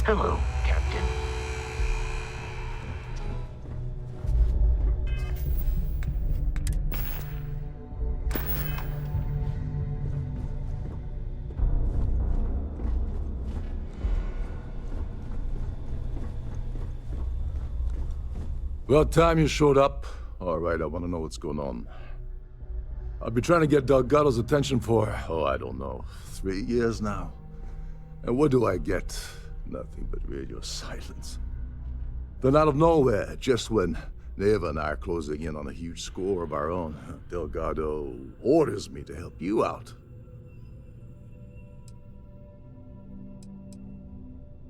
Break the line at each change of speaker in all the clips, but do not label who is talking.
Hello, Captain.
About time you showed up. All right, I want to know what's going on. I've been trying to get Delgado's attention for, I don't know, 3 years now. And what do I get? Nothing but radio silence. Then out of nowhere, just when Neva and I are closing in on a huge score of our own, Delgado orders me to help you out.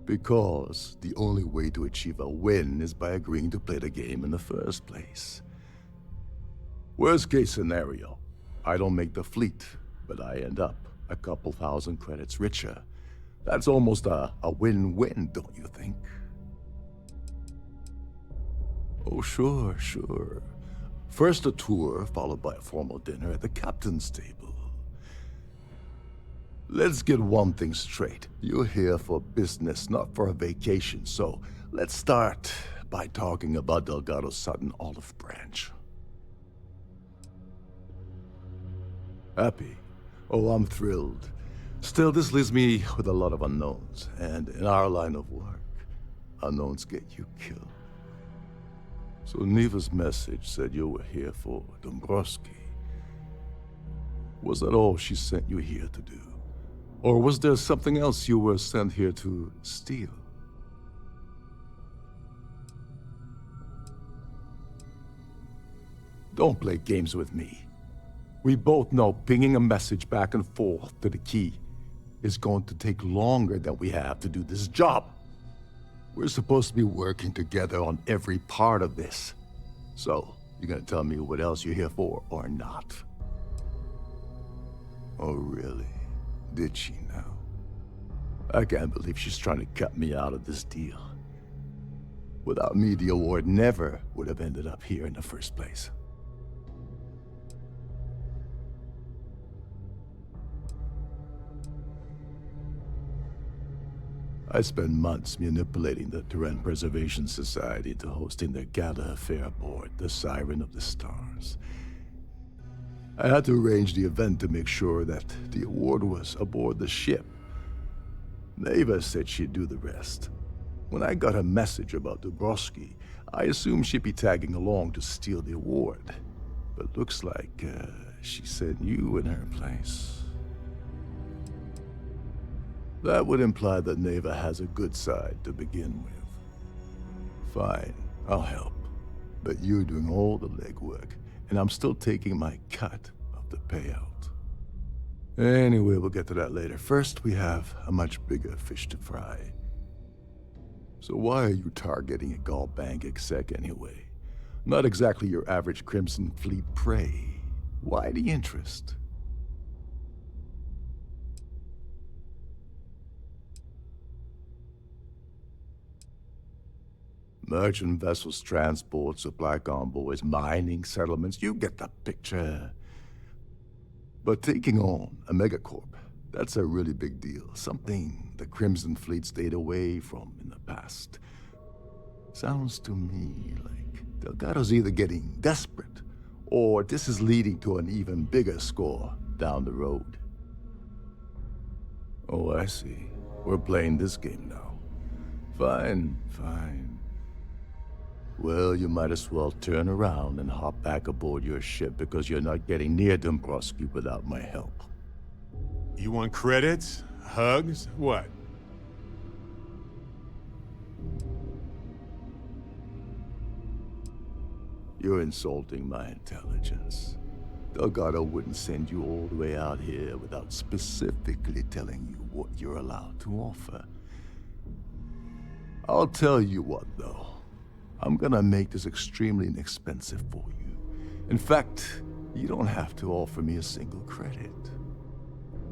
Because the only way to achieve a win is by agreeing to play the game in the first place. Worst case scenario, I don't make the fleet, but I end up a couple thousand credits richer. That's almost a win-win, don't you think? Oh, sure, sure. First a tour, followed by a formal dinner at the captain's table. Let's get one thing straight. You're here for business, not for a vacation, so let's start by talking about Delgado's sudden olive branch. Happy? Oh, I'm thrilled. Still, this leaves me with a lot of unknowns, and in our line of work, unknowns get you killed. So Neva's message said you were here for Dombrowski. Was that all she sent you here to do? Or was there something else you were sent here to steal? Don't play games with me. We both know pinging a message back and forth to the key is going to take longer than we have to do this job. We're supposed to be working together on every part of this. So, you gonna tell me what else you're here for or not? Oh, really? Did she now? I can't believe she's trying to cut me out of this deal. Without me, the award never would have ended up here in the first place. I spent months manipulating the Terran Preservation Society into hosting their gala affair aboard the Siren of the Stars. I had to arrange the event to make sure that the award was aboard the ship. Neva said she'd do the rest. When I got a message about Dombrowski, I assumed she'd be tagging along to steal the award. But looks like she sent you in her place. That would imply that Neva has a good side to begin with. Fine, I'll help. But you're doing all the legwork, and I'm still taking my cut of the payout. Anyway, we'll get to that later. First, we have a much bigger fish to fry. So why are you targeting a Gallbank exec anyway? Not exactly your average Crimson Fleet prey. Why the interest? Merchant vessels, transport, supply convoys, mining settlements, you get the picture. But taking on a megacorp, that's a really big deal. Something the Crimson Fleet stayed away from in the past. Sounds to me like Delgado's either getting desperate, or this is leading to an even bigger score down the road. Oh, I see. We're playing this game now. Fine, fine. Well, you might as well turn around and hop back aboard your ship because you're not getting near Dombrowski without my help.
You want credits? Hugs? What?
You're insulting my intelligence. Delgado wouldn't send you all the way out here without specifically telling you what you're allowed to offer. I'll tell you what, though. I'm gonna make this extremely inexpensive for you. In fact, you don't have to offer me a single credit.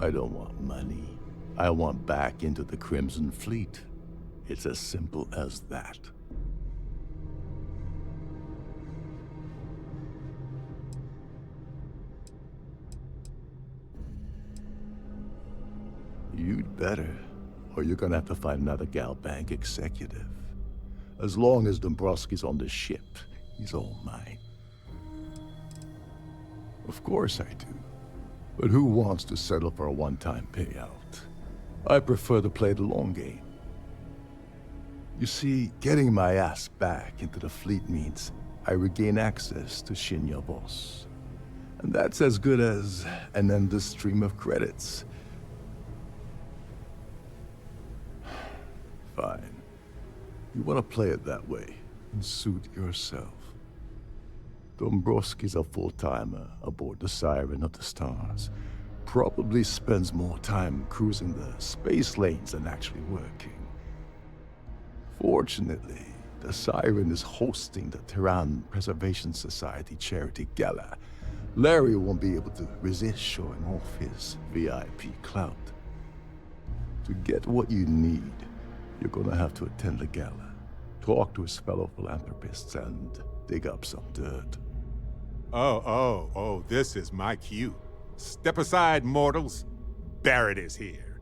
I don't want money. I want back into the Crimson Fleet. It's as simple as that. You'd better, or you're gonna have to find another Galbank executive. As long as Dombrowski's on the ship, he's all mine. Of course I do. But who wants to settle for a one-time payout? I prefer to play the long game. You see, getting my ass back into the fleet means I regain access to Shinya Boss. And that's as good as an endless stream of credits. Fine. You want to play it that way, and suit yourself. Dombrowski's a full-timer aboard the Siren of the Stars. Probably spends more time cruising the space lanes than actually working. Fortunately, the Siren is hosting the Terran Preservation Society charity gala. Larry won't be able to resist showing off his VIP clout. To get what you need, you're gonna have to attend the gala, talk to his fellow philanthropists, and dig up some dirt.
Oh, this is my cue. Step aside, mortals. Barrett is here.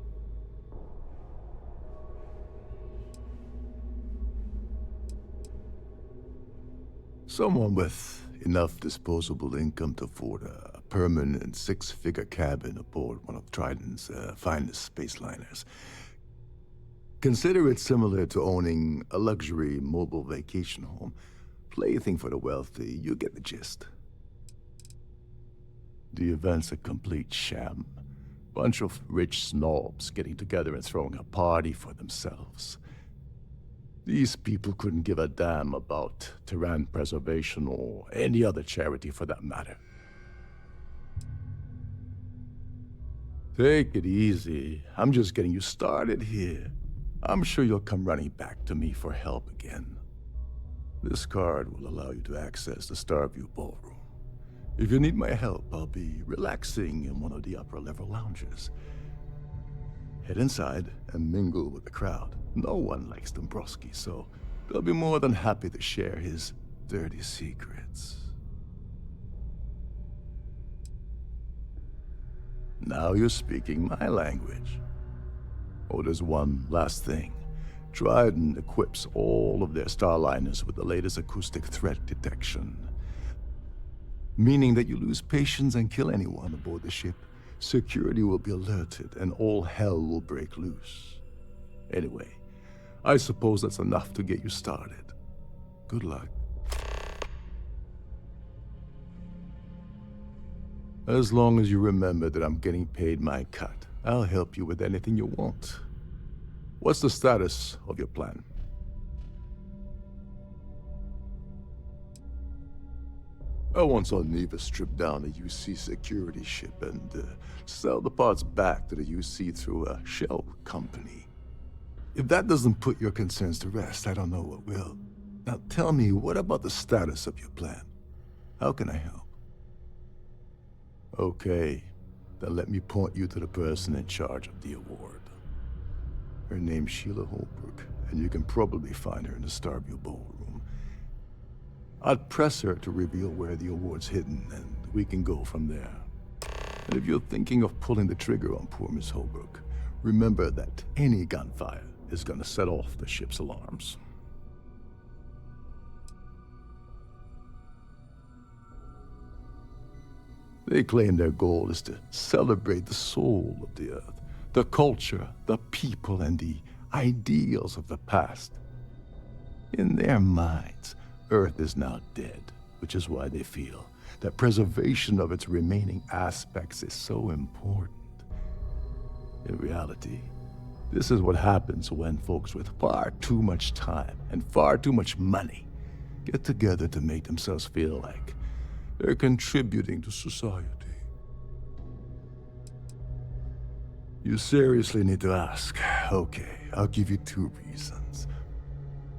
Someone with enough disposable income to afford a permanent six-figure cabin aboard one of Trident's finest space liners. Consider it similar to owning a luxury mobile vacation home. Plaything for the wealthy, you get the gist. The event's a complete sham. Bunch of rich snobs getting together and throwing a party for themselves. These people couldn't give a damn about Terran preservation or any other charity for that matter. Take it easy. I'm just getting you started here. I'm sure you'll come running back to me for help again. This card will allow you to access the Starfield ballroom. If you need my help, I'll be relaxing in one of the upper-level lounges. Head inside and mingle with the crowd. No one likes Dombrowski, so they'll be more than happy to share his dirty secrets. Now you're speaking my language. Oh, there's one last thing. Trident equips all of their starliners with the latest acoustic threat detection. Meaning that you lose patience and kill anyone aboard the ship, security will be alerted and all hell will break loose. Anyway, I suppose that's enough to get you started. Good luck. As long as you remember that I'm getting paid my cut, I'll help you with anything you want. What's the status of your plan? I once saw Neva strip down a UC security ship and sell the parts back to the UC through a shell company. If that doesn't put your concerns to rest, I don't know what will. Now tell me, what about the status of your plan? How can I help? Okay, then let me point you to the person in charge of the award. Her name's Sheila Holbrook, and you can probably find her in the Starfield ballroom. I'd press her to reveal where the award's hidden, and we can go from there. And if you're thinking of pulling the trigger on poor Miss Holbrook, remember that any gunfire is gonna set off the ship's alarms. They claim their goal is to celebrate the soul of the Earth, the culture, the people, and the ideals of the past. In their minds, Earth is now dead, which is why they feel that preservation of its remaining aspects is so important. In reality, this is what happens when folks with far too much time and far too much money get together to make themselves feel like they're contributing to society. You seriously need to ask. Okay, I'll give you 2 reasons.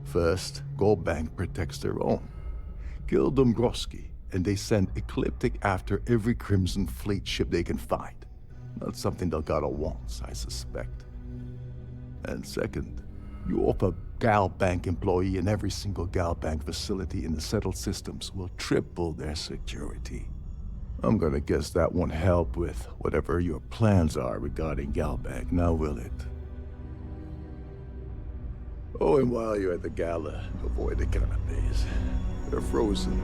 First, Galbank protects their own. Kill Dombrowski, and they send Ecliptic after every Crimson Fleet ship they can find. Not something Delgado wants, I suspect. And second, you offer Galbank employee in every single Galbank facility in the settled systems will triple their security. I'm gonna guess that won't help with whatever your plans are regarding Galbank, now will it? Oh, and while you're at the gala, avoid the canapes. They're frozen.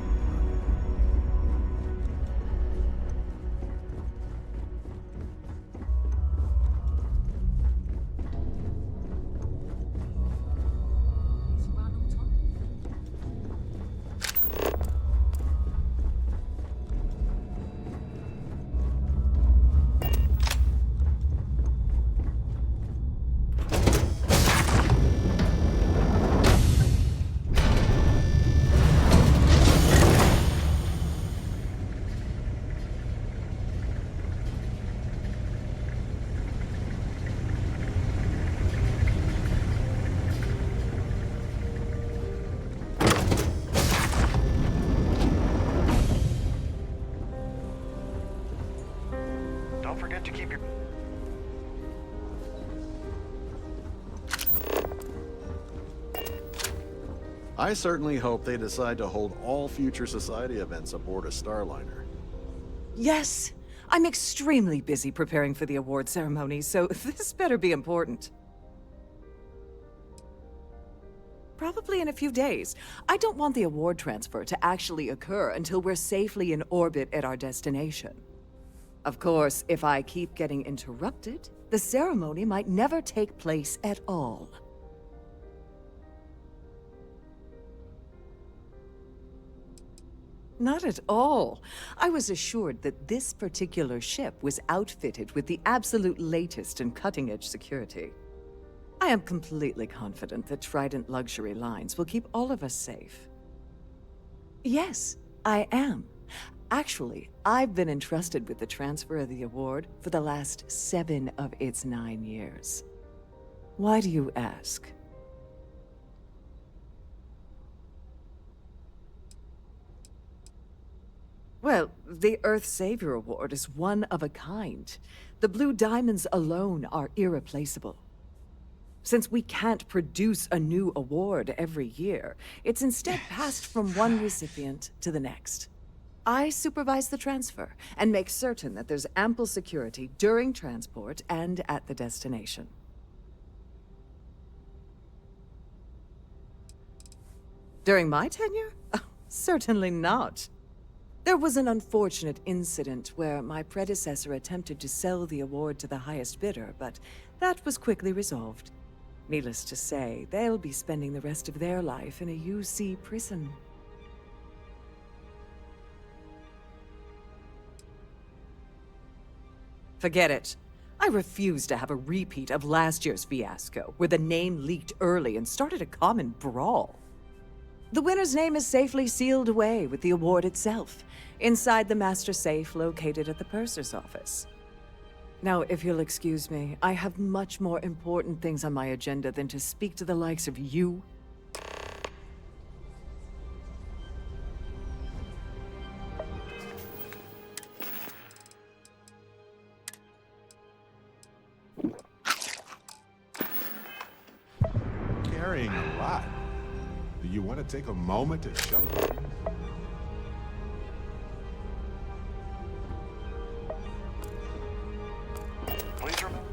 Don't forget to keep your...
I certainly hope they decide to hold all future society events aboard a Starliner.
Yes, I'm extremely busy preparing for the award ceremony, so this better be important. Probably in a few days. I don't want the award transfer to actually occur until we're safely in orbit at our destination. Of course, if I keep getting interrupted, the ceremony might never take place at all. Not at all. I was assured that this particular ship was outfitted with the absolute latest in cutting-edge security. I am completely confident that Trident Luxury Lines will keep all of us safe. Yes, I am. Actually, I've been entrusted with the transfer of the award for the last 7 of its 9 years. Why do you ask? Well, the Earth Savior Award is one of a kind. The Blue Diamonds alone are irreplaceable. Since we can't produce a new award every year, it's instead passed from one recipient to the next. I supervise the transfer and make certain that there's ample security during transport and at the destination. During my tenure? Oh, certainly not. There was an unfortunate incident where my predecessor attempted to sell the award to the highest bidder, but that was quickly resolved. Needless to say, they'll be spending the rest of their life in a UC prison. Forget it. I refuse to have a repeat of last year's fiasco, where the name leaked early and started a common brawl. The winner's name is safely sealed away with the award itself, inside the master safe located at the purser's office. Now, if you'll excuse me, I have much more important things on my agenda than to speak to the likes of you.
Carrying a lot. Do you want to take a moment to shuffle?
Please remember...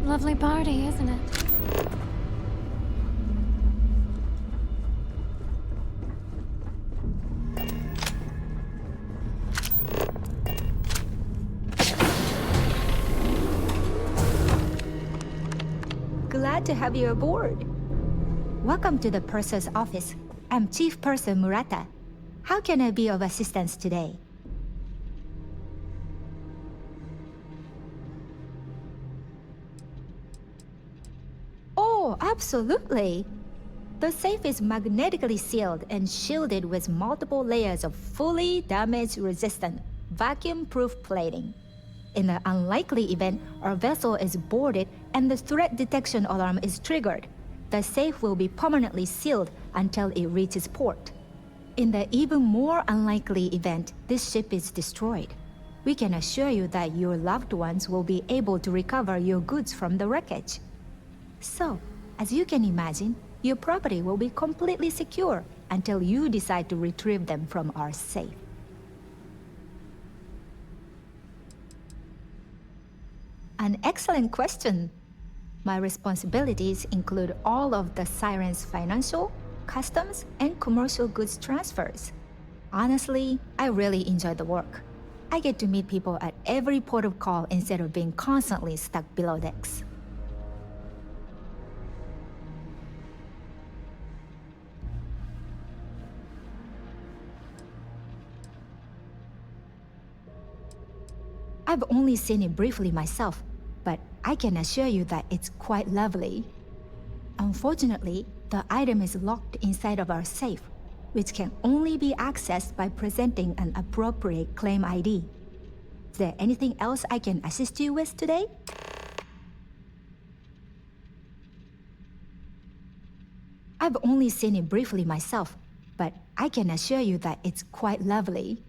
Lovely party, isn't it?
Glad to have you aboard. Welcome to the purser's office. I'm Chief Purser Murata. How can I be of assistance today? absolutely. The safe is magnetically sealed and shielded with multiple layers of fully damage-resistant, vacuum-proof plating. In the unlikely event our vessel is boarded and the threat detection alarm is triggered, the safe will be permanently sealed until it reaches port. In the even more unlikely event this ship is destroyed, we can assure you that your loved ones will be able to recover your goods from the wreckage. So, as you can imagine, your property will be completely secure until you decide to retrieve them from our safe. An excellent question. My responsibilities include all of the Siren's financial, customs, and commercial goods transfers. Honestly, I really enjoy the work. I get to meet people at every port of call instead of being constantly stuck below decks. I've only seen it briefly myself, but I can assure you that it's quite lovely. Unfortunately, the item is locked inside of our safe, which can only be accessed by presenting an appropriate claim ID. Is there anything else I can assist you with today? I've only seen it briefly myself, but I can assure you that it's quite lovely.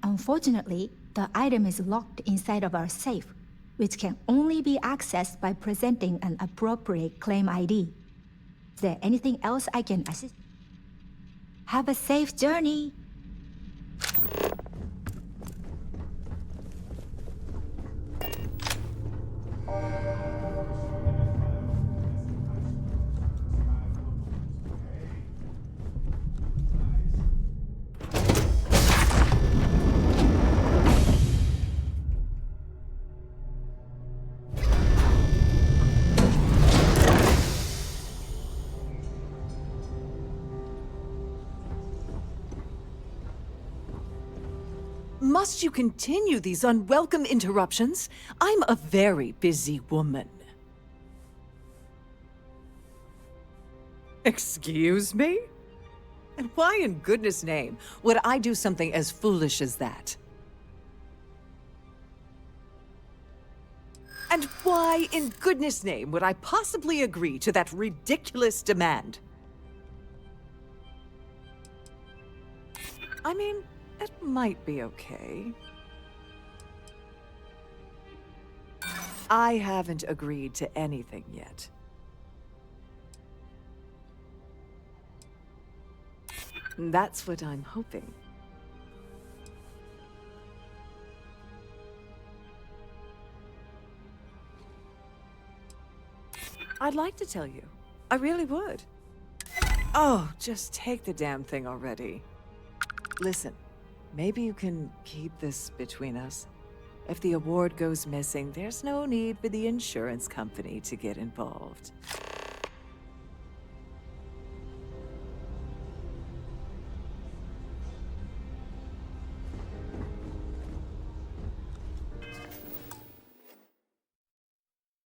Unfortunately, the item is locked inside of our safe, which can only be accessed by presenting an appropriate claim ID. Is there anything else I can assist? Have a safe journey!
Must you continue these unwelcome interruptions? I'm a very busy woman. Excuse me? And why in goodness name would I do something as foolish as that? And why in goodness name would I possibly agree to that ridiculous demand? I mean, it might be okay. I haven't agreed to anything yet. That's what I'm hoping. I'd like to tell you. I really would. Oh, just take the damn thing already. Listen, maybe you can keep this between us. If the award goes missing, there's no need for the insurance company to get involved.